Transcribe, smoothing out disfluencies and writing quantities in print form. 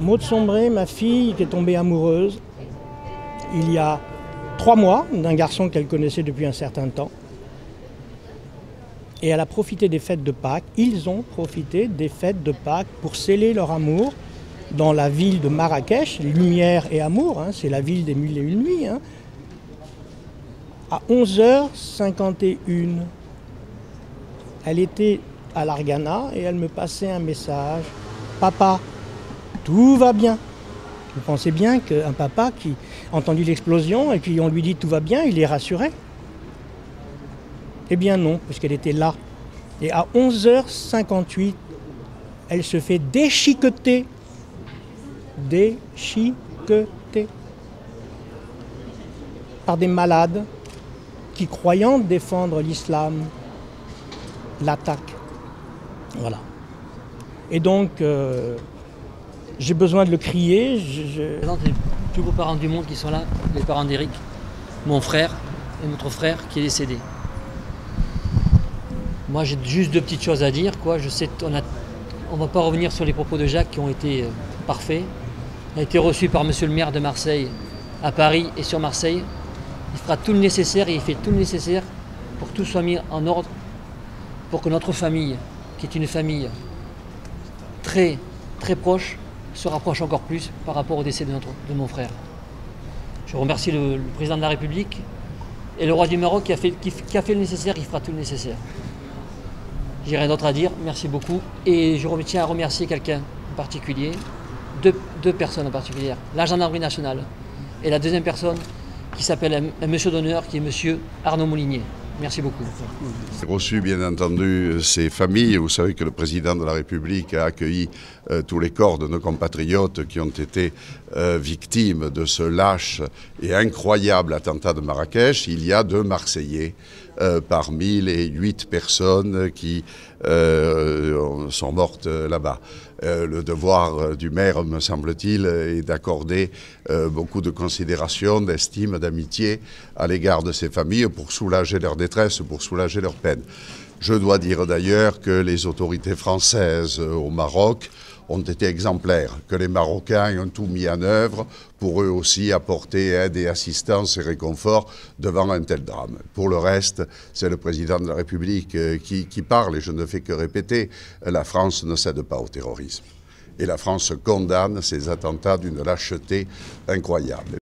Maud Sombré, ma fille, qui est tombée amoureuse il y a 3 mois d'un garçon qu'elle connaissait depuis un certain temps. Et elle a profité des fêtes de Pâques. Ils ont profité des fêtes de Pâques pour sceller leur amour dans la ville de Marrakech. Lumière et amour, hein, c'est la ville des 1001 nuits. Hein. À 11h51, elle était à l'Argana et elle me passait un message. « Papa, tout va bien ». Vous pensez bien qu'un papa qui a entendu l'explosion et puis on lui dit « tout va bien », il est rassuré? Eh bien non, puisqu'elle était là. Et à 11h58, elle se fait déchiqueter. Déchiqueter. Par des malades qui, croyant défendre l'islam, l'attaquent. Voilà. Et donc, j'ai besoin de le crier. Je présente les plus beaux parents du monde qui sont là, les parents d'Éric, mon frère et notre frère qui est décédé. Moi, j'ai juste 2 petites choses à dire, quoi. Je sais qu'on ne va pas revenir sur les propos de Jacques qui ont été parfaits. Il a été reçu par monsieur le maire de Marseille à Paris et sur Marseille. Il fera tout le nécessaire et il fait tout le nécessaire pour que tout soit mis en ordre, pour que notre famille, qui est une famille très, très proche, se rapproche encore plus par rapport au décès de mon frère. Je remercie le président de la République et le roi du Maroc qui a fait le nécessaire, il fera tout le nécessaire. J'ai rien d'autre à dire, merci beaucoup. Et je tiens à remercier quelqu'un en particulier, deux personnes en particulier, la gendarmerie nationale et la deuxième personne qui s'appelle un monsieur d'honneur qui est monsieur Arnaud Moulinier. Merci beaucoup. J'ai reçu bien entendu ces familles. Vous savez que le président de la République a accueilli tous les corps de nos compatriotes qui ont été victimes de ce lâche et incroyable attentat de Marrakech. Il y a 2 Marseillais parmi les 8 personnes qui sont mortes là-bas. Le devoir du maire, me semble-t-il, est d'accorder beaucoup de considération, d'estime, d'amitié à l'égard de ces familles pour soulager leur détresse, pour soulager leur peine. Je dois dire d'ailleurs que les autorités françaises au Maroc ont été exemplaires, que les Marocains ont tout mis en œuvre pour eux aussi apporter aide et assistance et réconfort devant un tel drame. Pour le reste, c'est le président de la République qui parle et je ne fais que répéter, la France ne cède pas au terrorisme. Et la France condamne ces attentats d'une lâcheté incroyable.